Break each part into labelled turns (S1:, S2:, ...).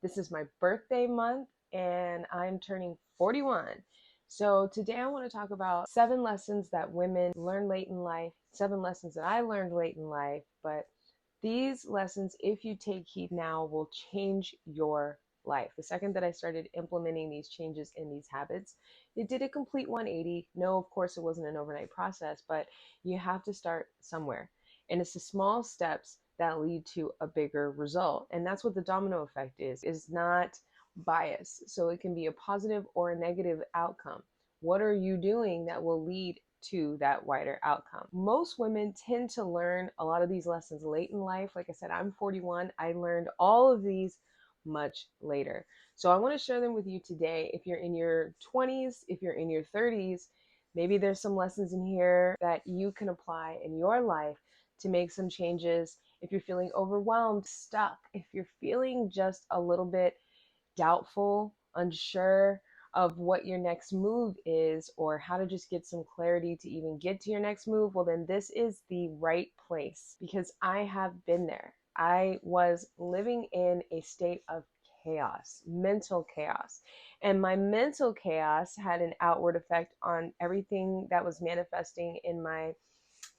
S1: This is my birthday month and I'm turning 41. So today I want to talk about 7 lessons that women learn late in life, 7 lessons that I learned late in life, but these lessons, if you take heed now, will change your life. The second that I started implementing these changes in these habits, it did a complete 180. No, of course, it wasn't an overnight process, but you have to start somewhere. And it's the small steps that lead to a bigger result. And that's what the domino effect is not bias. So it can be a positive or a negative outcome. What are you doing that will lead to that wider outcome? Most women tend to learn a lot of these lessons late in life. Like I said, I'm 41. I learned all of these much later. So I want to share them with you today. If you're in your 20s, if you're in your 30s, maybe there's some lessons in here that you can apply in your life to make some changes. If you're feeling overwhelmed, stuck, if you're feeling just a little bit doubtful, unsure of what your next move is or how to just get some clarity to even get to your next move, well, then this is the right place because I have been there. I was living in a state of chaos, mental chaos. And my mental chaos had an outward effect on everything that was manifesting in my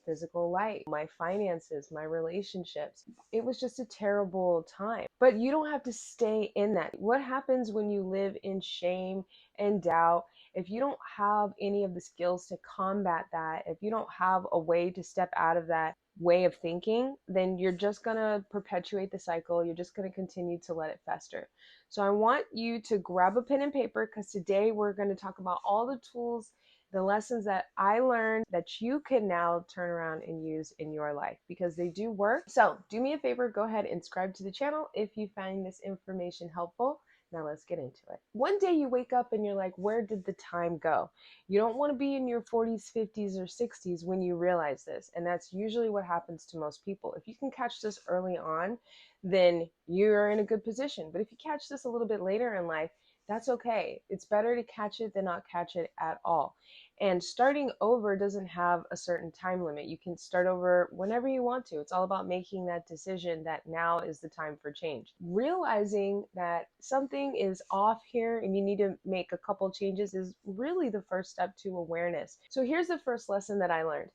S1: physical life, my finances, my relationships. It was just a terrible time. But you don't have to stay in that. What happens when you live in shame and doubt? If you don't have any of the skills to combat that, if you don't have a way to step out of that way of thinking, then you're just going to perpetuate the cycle. You're just going to continue to let it fester. So I want you to grab a pen and paper because today we're going to talk about all the tools, the lessons that I learned that you can now turn around and use in your life because they do work. So do me a favor, go ahead and subscribe to the channel if you find this information helpful. Now let's get into it. One day you wake up and you're like, where did the time go? You don't want to be in your 40s, 50s, or 60s when you realize this. And that's usually what happens to most people. If you can catch this early on, then you're in a good position. But if you catch this a little bit later in life, that's okay. It's better to catch it than not catch it at all. And starting over doesn't have a certain time limit. You can start over whenever you want to. It's all about making that decision that now is the time for change. Realizing that something is off here and you need to make a couple changes is really the first step to awareness. So here's the first lesson that I learned.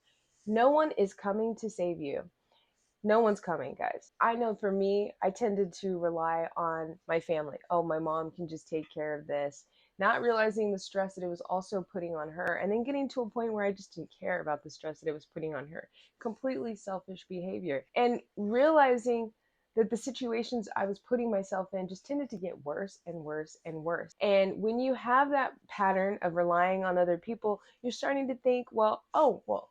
S1: No one is coming to save you. No one's coming, guys. I know for me, I tended to rely on my family. Oh, my mom can just take care of this. Not realizing the stress that it was also putting on her, and then getting to a point where I just didn't care about the stress that it was putting on her. Completely selfish behavior. And realizing that the situations I was putting myself in just tended to get worse and worse and worse. And when you have that pattern of relying on other people, you're starting to think, well,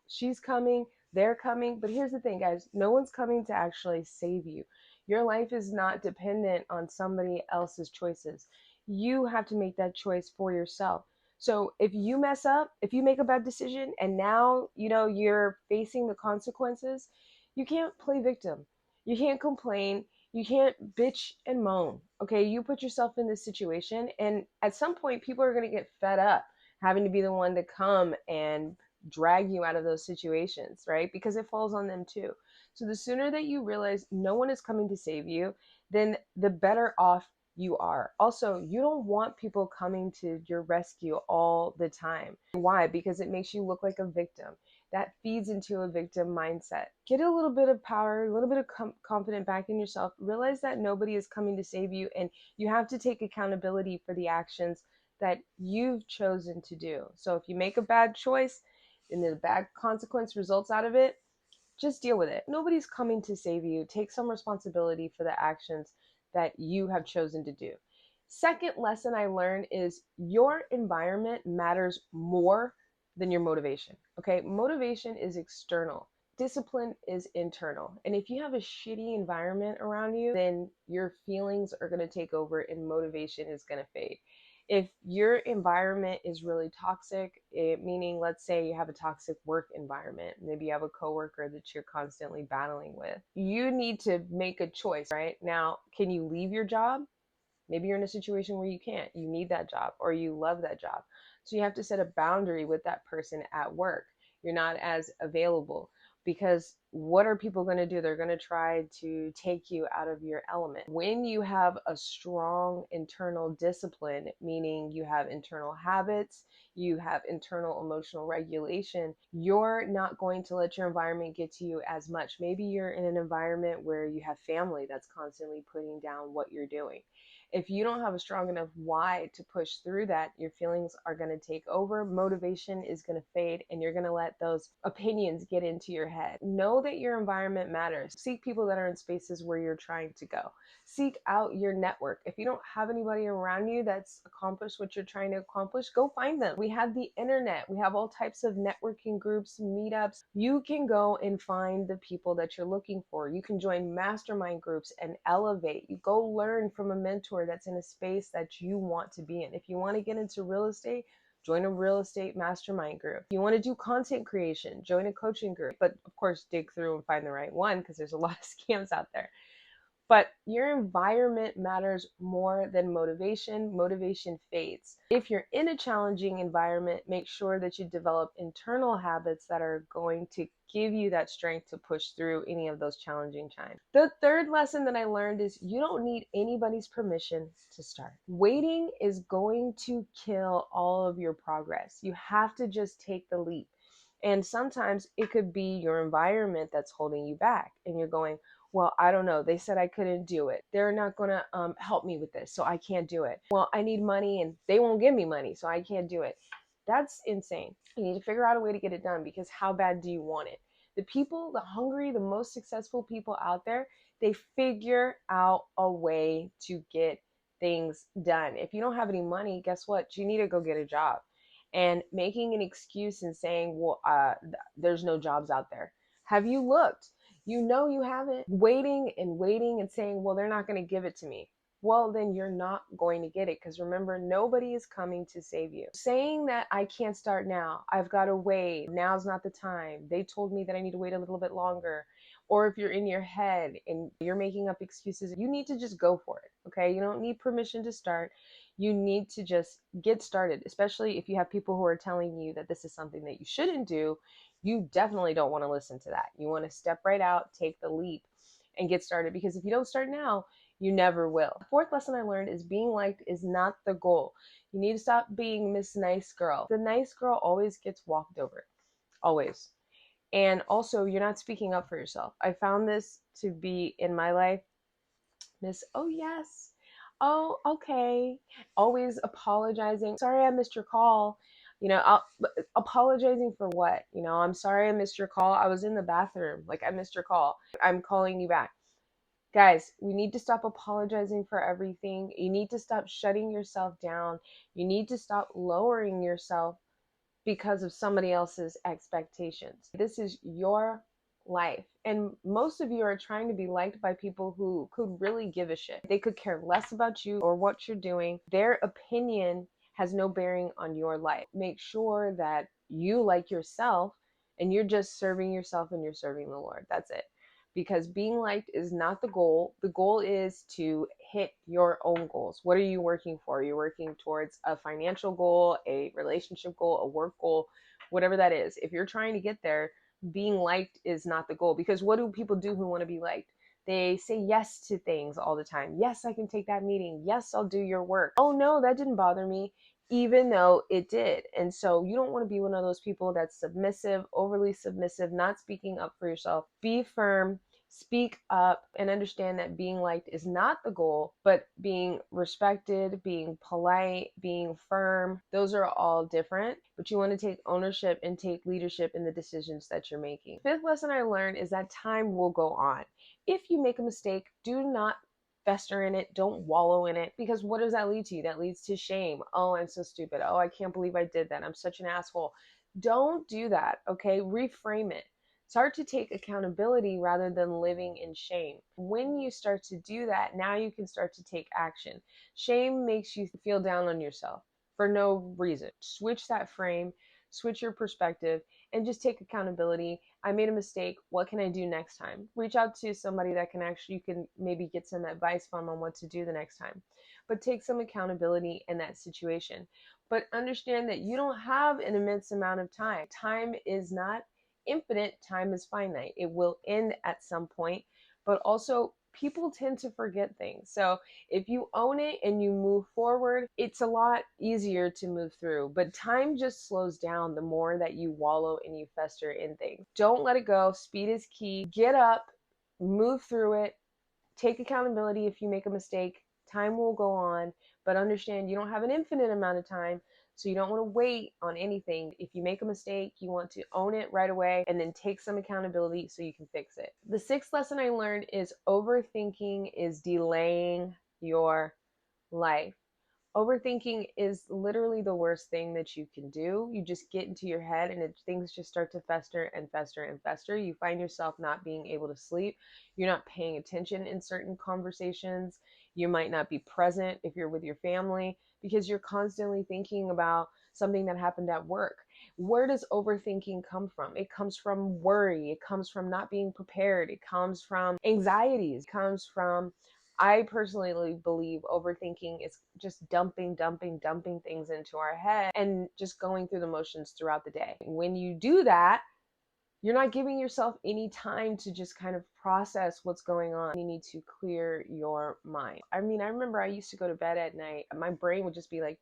S1: she's coming, they're coming. But here's the thing, guys, no one's coming to actually save you. Your life is not dependent on somebody else's choices. You have to make that choice for yourself. So if you mess up, if you make a bad decision and now, you're facing the consequences, you can't play victim. You can't complain. You can't bitch and moan. Okay. You put yourself in this situation, and at some point, people are going to get fed up having to be the one to come and drag you out of those situations, right? Because it falls on them too. So the sooner that you realize no one is coming to save you, then the better off you are. Also, you don't want people coming to your rescue all the time. Why? Because it makes you look like a victim. That feeds into a victim mindset. Get a little bit of power, a little bit of confidence back in yourself. Realize that nobody is coming to save you, and you have to take accountability for the actions that you've chosen to do. So if you make a bad choice, and the bad consequence results out of it, just deal with it. Nobody's coming to save you. Take some responsibility for the actions that you have chosen to do. Second lesson I learned is your environment matters more than your motivation. Okay, motivation is external. Discipline is internal. And if you have a shitty environment around you, then your feelings are going to take over and motivation is going to fade. If your environment is really toxic, meaning let's say you have a toxic work environment, maybe you have a coworker that you're constantly battling with, you need to make a choice, right? Now, can you leave your job? Maybe you're in a situation where you can't, you need that job or you love that job. So you have to set a boundary with that person at work. You're not as available. because what are people going to do? They're going to try to take you out of your element. When you have a strong internal discipline, meaning you have internal habits, you have internal emotional regulation, you're not going to let your environment get to you as much. Maybe you're in an environment where you have family that's constantly putting down what you're doing. If you don't have a strong enough why to push through that, your feelings are going to take over, motivation is going to fade, and you're going to let those opinions get into your head. Know that your environment matters. Seek people that are in spaces where you're trying to go. Seek out your network. If you don't have anybody around you that's accomplished what you're trying to accomplish, go find them. We have the internet. We have all types of networking groups, meetups. You can go and find the people that you're looking for. You can join mastermind groups and elevate. You go learn from a mentor that's in a space that you want to be in. If you want to get into real estate, join a real estate mastermind group. If you want to do content creation, join a coaching group. But of course, dig through and find the right one, because there's a lot of scams out there. But your environment matters more than motivation. Motivation fades. If you're in a challenging environment, make sure that you develop internal habits that are going to give you that strength to push through any of those challenging times. The third lesson that I learned is you don't need anybody's permission to start. Waiting is going to kill all of your progress. You have to just take the leap. And sometimes it could be your environment that's holding you back, and you're going, well, I don't know. They said I couldn't do it. They're not going to help me with this, so I can't do it. Well, I need money and they won't give me money, so I can't do it. That's insane. You need to figure out a way to get it done, because how bad do you want it? The people, the hungry, the most successful people out there, they figure out a way to get things done. If you don't have any money, guess what? You need to go get a job. And making an excuse and saying, well, there's no jobs out there. Have you looked? You know you haven't. Waiting and saying, well, they're not going to give it to me. Well, then you're not going to get it, because remember, nobody is coming to save you. Saying that I can't start now, I've got to wait, now's not the time, they told me that I need to wait a little bit longer. Or if you're in your head and you're making up excuses, you need to just go for it, okay? You don't need permission to start. You need to just get started, especially if you have people who are telling you that this is something that you shouldn't do. You definitely don't want to listen to that. You want to step right out, take the leap, and get started, because if you don't start now, you never will. The fourth lesson I learned is being liked is not the goal. You need to stop being Miss Nice Girl. The nice girl always gets walked over, always. And also, you're not speaking up for yourself. I found this to be in my life, Miss, oh yes, oh okay, always apologizing. Sorry I missed your call. Apologizing for what? I'm sorry I missed your call. I was in the bathroom. Like, I missed your call. I'm calling you back. Guys, we need to stop apologizing for everything. You need to stop shutting yourself down. You need to stop lowering yourself because of somebody else's expectations. This is your life. And most of you are trying to be liked by people who could really give a shit. They could care less about you or what you're doing. Their opinion has no bearing on your life. Make sure that you like yourself, and you're just serving yourself and you're serving the Lord. That's it. Because being liked is not the goal. The goal is to hit your own goals. What are you working for? Are you working towards a financial goal, a relationship goal, a work goal, whatever that is? If you're trying to get there, being liked is not the goal. Because what do people do who want to be liked? They say yes to things all the time. Yes, I can take that meeting. Yes, I'll do your work. Oh no, that didn't bother me, even though it did. And so you don't want to be one of those people that's submissive, overly submissive, not speaking up for yourself. Be firm, speak up, and understand that being liked is not the goal, but being respected, being polite, being firm, those are all different. But you want to take ownership and take leadership in the decisions that you're making. Fifth lesson I learned is that time will go on. If you make a mistake, do not fester in it. Don't wallow in it, because what does that lead to? That leads to shame. Oh, I'm so stupid. Oh, I can't believe I did that. I'm such an asshole. Don't do that, okay? Reframe it. Start to take accountability rather than living in shame. When you start to do that, now you can start to take action. Shame makes you feel down on yourself for no reason. Switch that frame, switch your perspective, and just take accountability. I made a mistake. What can I do next time? Reach out to somebody that you can maybe get some advice from on what to do the next time. But take some accountability in that situation. But understand that you don't have an immense amount of time. Time is not infinite, time is finite. It will end at some point, but also people tend to forget things. So if you own it and you move forward, it's a lot easier to move through. But time just slows down the more that you wallow and you fester in things. Don't let it go. Speed is key. Get up, move through it, take accountability if you make a mistake. Time will go on, but understand you don't have an infinite amount of time. So you don't want to wait on anything. If you make a mistake, you want to own it right away and then take some accountability so you can fix it. The sixth lesson I learned is overthinking is delaying your life. Overthinking is literally the worst thing that you can do. You just get into your head and things just start to fester and fester and fester. You find yourself not being able to sleep. You're not paying attention in certain conversations. You might not be present if you're with your family because you're constantly thinking about something that happened at work. Where does overthinking come from? It comes from worry. It comes from not being prepared. It comes from anxieties. It comes from, I personally believe overthinking is just dumping things into our head and just going through the motions throughout the day. When you do that, you're not giving yourself any time to just kind of process what's going on. You need to clear your mind. I mean, I remember I used to go to bed at night, my brain would just be like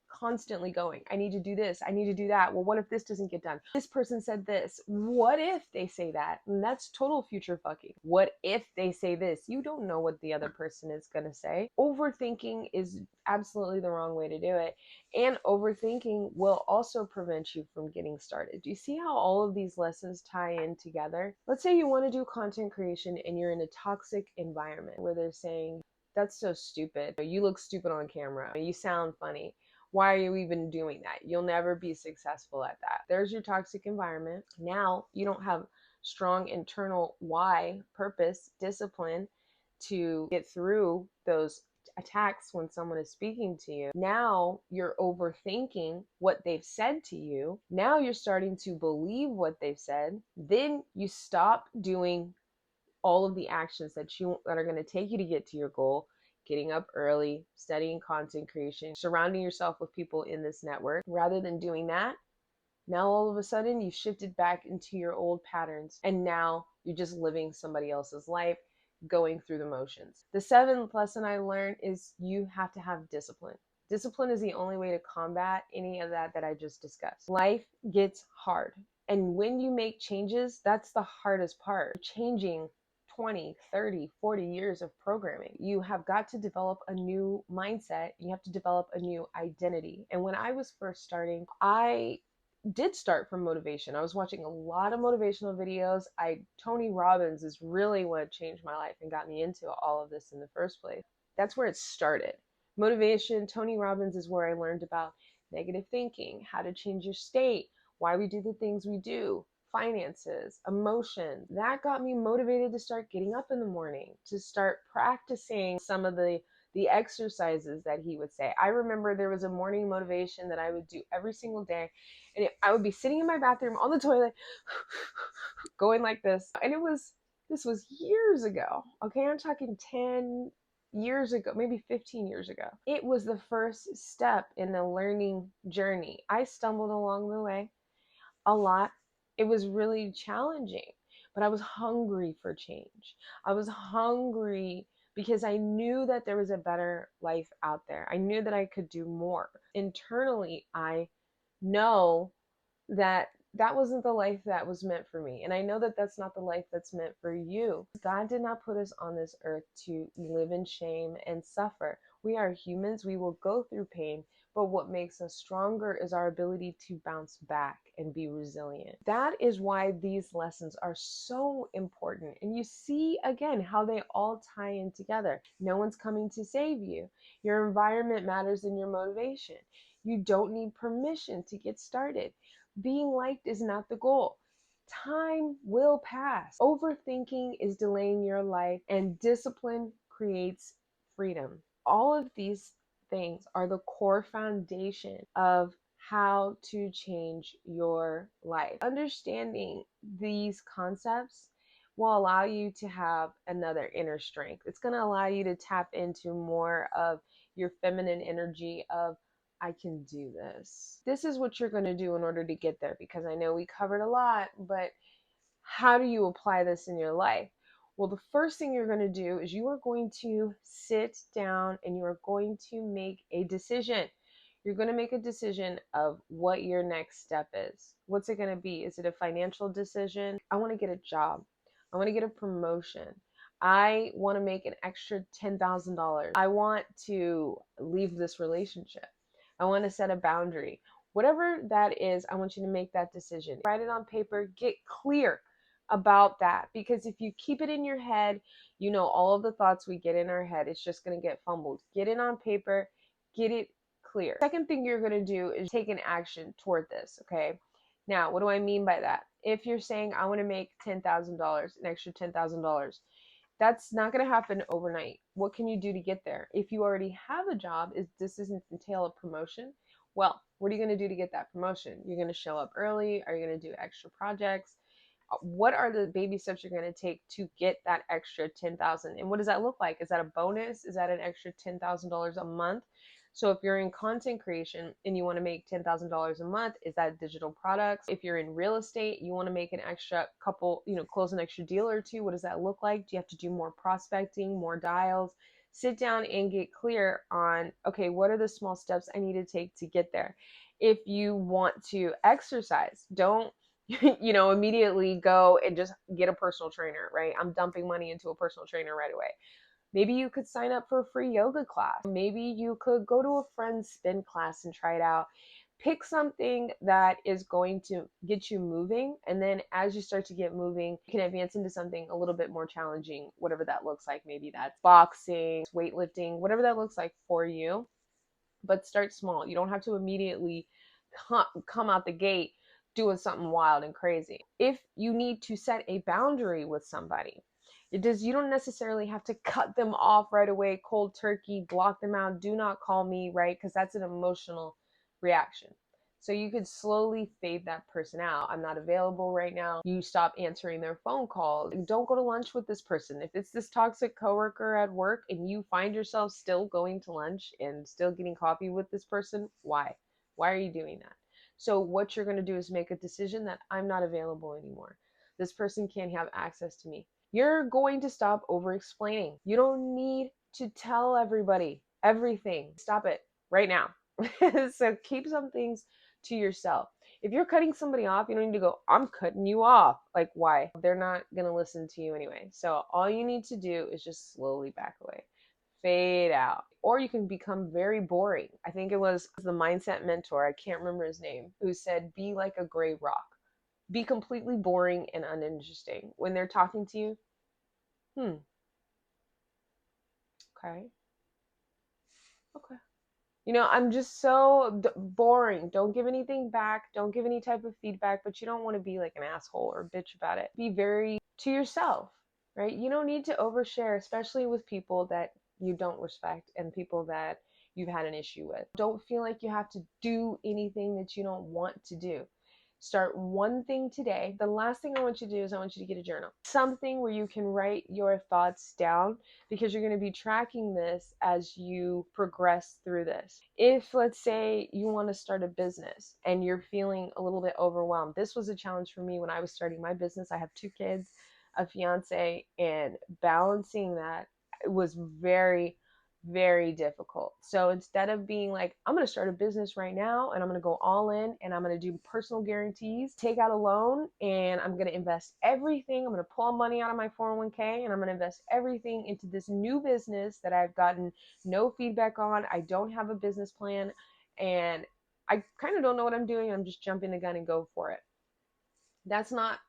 S1: constantly going. I need to do this. I need to do that. Well, what if this doesn't get done? This person said this. What if they say that? And that's total future fucking. What if they say this? You don't know what the other person is going to say. Overthinking is absolutely the wrong way to do it. And overthinking will also prevent you from getting started. Do you see how all of these lessons tie in together? Let's say you want to do content creation and you're in a toxic environment where they're saying, that's so stupid. You look stupid on camera. You sound funny. Why are you even doing that? You'll never be successful at that. There's your toxic environment. Now you don't have strong internal why, purpose, discipline to get through those attacks when someone is speaking to you. Now you're overthinking what they've said to you. Now you're starting to believe what they've said. Then you stop doing all of the actions that are going to take you to get to your goal. Getting up early, studying content creation, surrounding yourself with people in this network. Rather than doing that, now all of a sudden you've shifted back into your old patterns and now you're just living somebody else's life, going through the motions. The seventh lesson I learned is you have to have discipline. Discipline is the only way to combat any of that I just discussed. Life gets hard. And when you make changes, that's the hardest part. Changing 20, 30, 40 years of programming. You have got to develop a new mindset. You have to develop a new identity. And when I was first starting, I did start from motivation. I was watching a lot of motivational videos. Tony Robbins is really what changed my life and got me into all of this in the first place. That's where it started. Motivation, Tony Robbins is where I learned about negative thinking, how to change your state, why we do the things we do, finances, emotion. That got me motivated to start getting up in the morning, to start practicing some of the exercises that he would say. I remember there was a morning motivation that I would do every single day. And I would be sitting in my bathroom on the toilet, going like this. And this was years ago. Okay, I'm talking 10 years ago, maybe 15 years ago. It was the first step in the learning journey. I stumbled along the way a lot. It was really challenging, but I was hungry for change. I was hungry because I knew that there was a better life out there. I knew that I could do more. Internally, I know that that wasn't the life that was meant for me. And I know that that's not the life that's meant for you. God did not put us on this earth to live in shame and suffer. We are humans. We will go through pain. But what makes us stronger is our ability to bounce back and be resilient. That is why these lessons are so important. And you see again how they all tie in together. No one's coming to save you. Your environment matters in your motivation. You don't need permission to get started. Being liked is not the goal. Time will pass. Overthinking is delaying your life, and discipline creates freedom. All of these things are the core foundation of how to change your life. Understanding these concepts will allow you to have another inner strength. It's going to allow you to tap into more of your feminine energy of I can do this. This is what you're going to do in order to get there, because I know we covered a lot, but how do you apply this in your life? Well, the first thing you're going to do is you are going to sit down and you are going to make a decision. You're going to make a decision of what your next step is. What's it going to be? Is it a financial decision? I want to get a job. I want to get a promotion. I want to make an extra $10,000. I want to leave this relationship. I want to set a boundary. Whatever that is, I want you to make that decision. Write it on paper, get clear about that, because if you keep it in your head, you know, all of the thoughts we get in our head, it's just going to get fumbled. Get it on paper, get it clear. Second thing you're going to do is take an action toward this, okay? Now, what do I mean by that? If you're saying, I want to make $10,000, an extra $10,000, that's not going to happen overnight. What can you do to get there? If you already have a job, this doesn't entail a promotion. Well, what are you going to do to get that promotion? You're going to show up early. Are you going to do extra projects? What are the baby steps you're going to take to get that extra 10,000? And what does that look like? Is that a bonus? Is that an extra $10,000 a month? So if you're in content creation and you want to make $10,000 a month, is that digital products? If you're in real estate, you want to make an extra couple, close an extra deal or two. What does that look like? Do you have to do more prospecting, more dials? Sit down and get clear on, okay, what are the small steps I need to take to get there? If you want to exercise, don't immediately go and just get a personal trainer, right? I'm dumping money into a personal trainer right away. Maybe you could sign up for a free yoga class. Maybe you could go to a friend's spin class and try it out. Pick something that is going to get you moving. And then as you start to get moving, you can advance into something a little bit more challenging, whatever that looks like. Maybe that's boxing, weightlifting, whatever that looks like for you. But start small. You don't have to immediately come out the gate doing something wild and crazy. If you need to set a boundary with somebody, you don't necessarily have to cut them off right away, cold turkey, block them out, do not call me, right? Because that's an emotional reaction. So you could slowly fade that person out. I'm not available right now. You stop answering their phone calls. Don't go to lunch with this person. If it's this toxic coworker at work and you find yourself still going to lunch and still getting coffee with this person, why? Why are you doing that? So what you're going to do is make a decision that I'm not available anymore. This person can't have access to me. You're going to stop over explaining. You don't need to tell everybody everything. Stop it right now. So keep some things to yourself. If you're cutting somebody off, you don't need to go, I'm cutting you off. Like, why? They're not going to listen to you anyway. So all you need to do is just slowly back away. Fade out. Or you can become very boring. I think it was the mindset mentor, I can't remember his name, who said, be like a gray rock. Be completely boring and uninteresting. When they're talking to you, okay. I'm just so boring. Don't give anything back. Don't give any type of feedback, but you don't want to be like an asshole or bitch about it. Be very to yourself, right? You don't need to overshare, especially with people that you don't respect and people that you've had an issue with. Don't feel like you have to do anything that you don't want to do. Start one thing today. The last thing I want you to do is I want you to get a journal. Something where you can write your thoughts down, because you're going to be tracking this as you progress through this. If, let's say, you want to start a business and you're feeling a little bit overwhelmed. This was a challenge for me when I was starting my business. I have 2 kids, a fiance, and balancing that was very, very difficult. So instead of being like, I'm going to start a business right now and I'm going to go all in and I'm going to do personal guarantees, take out a loan, and I'm going to invest everything. I'm going to pull money out of my 401k and I'm going to invest everything into this new business that I've gotten no feedback on. I don't have a business plan and I kind of don't know what I'm doing. I'm just jumping the gun and go for it. That's not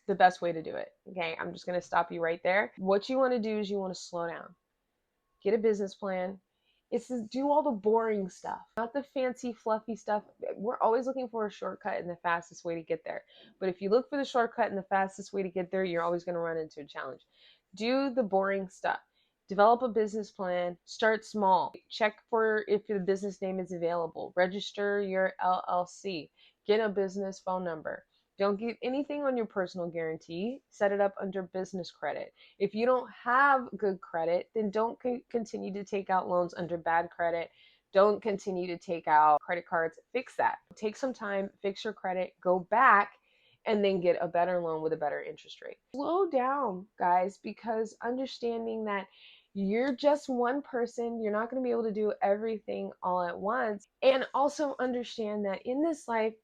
S1: the best way to do it. Okay. I'm just going to stop you right there. What you want to do is you want to slow down. Get a business plan. It's to do all the boring stuff, not the fancy, fluffy stuff. We're always looking for a shortcut and the fastest way to get there. But if you look for the shortcut and the fastest way to get there, you're always going to run into a challenge. Do the boring stuff. Develop a business plan. Start small. Check for if the business name is available. Register your LLC. Get a business phone number. Don't give anything on your personal guarantee. Set it up under business credit. If you don't have good credit, then don't continue to take out loans under bad credit. Don't continue to take out credit cards. Fix that. Take some time, fix your credit, go back, and then get a better loan with a better interest rate. Slow down, guys, because understanding that you're just one person, you're not going to be able to do everything all at once. And also understand that in this life,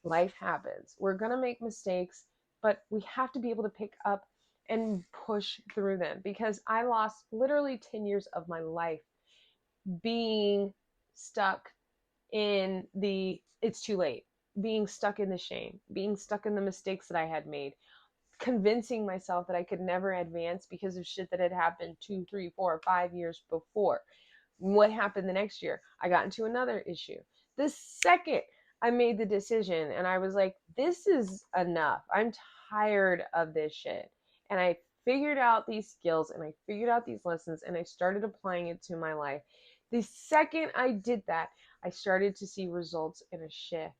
S1: life happens. We're going to make mistakes, but we have to be able to pick up and push through them, because I lost literally 10 years of my life being stuck in the it's too late, being stuck in the shame, being stuck in the mistakes that I had made, convincing myself that I could never advance because of shit that had happened 2, 3, 4, 5 years before. What happened the next year? I got into another issue. The second I made the decision and I was like, this is enough. I'm tired of this shit. And I figured out these skills and I figured out these lessons and I started applying it to my life. The second I did that, I started to see results in a shift.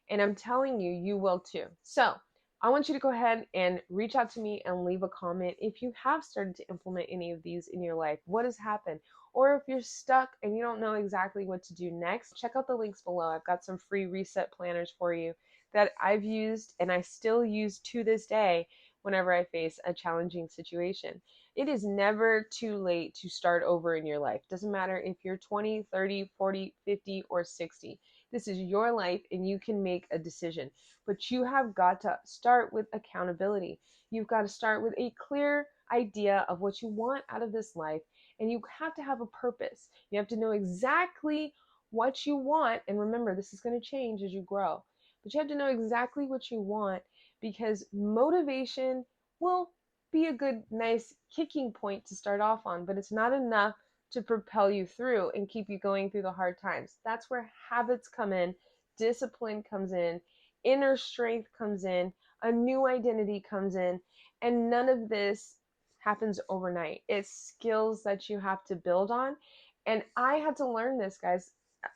S1: And I'm telling you, you will too. So I want you to go ahead and reach out to me and leave a comment if you have started to implement any of these in your life. What has happened? Or if you're stuck and you don't know exactly what to do next, check out the links below. I've got some free reset planners for you that I've used and I still use to this day whenever I face a challenging situation. It is never too late to start over in your life. Doesn't matter if you're 20, 30, 40, 50, or 60. This is your life and you can make a decision. But you have got to start with accountability. You've got to start with a clear idea of what you want out of this life. And you have to have a purpose. You have to know exactly what you want. And remember, this is going to change as you grow. But you have to know exactly what you want, because motivation will be a good, nice kicking point to start off on, but it's not enough to propel you through and keep you going through the hard times. That's where habits come in, discipline comes in, inner strength comes in, a new identity comes in, and none of this happens overnight. It's skills that you have to build on. And I had to learn this, guys.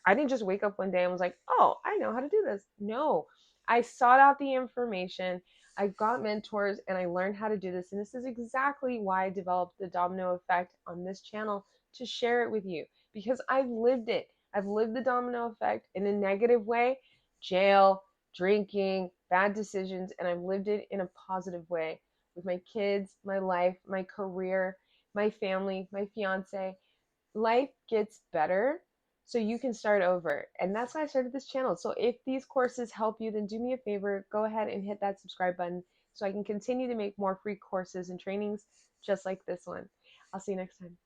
S1: I didn't just wake up one day and was like, oh, I know how to do this. No, I sought out the information. I got mentors and I learned how to do this. And this is exactly why I developed the Domino Effect on this channel, to share it with you, because I've lived it. I've lived the domino effect in a negative way, jail, drinking, bad decisions, and I've lived it in a positive way with my kids, my life, my career, my family, my fiance. Life gets better so you can start over. And that's why I started this channel. So if these courses help you, then do me a favor, go ahead and hit that subscribe button so I can continue to make more free courses and trainings just like this one. I'll see you next time.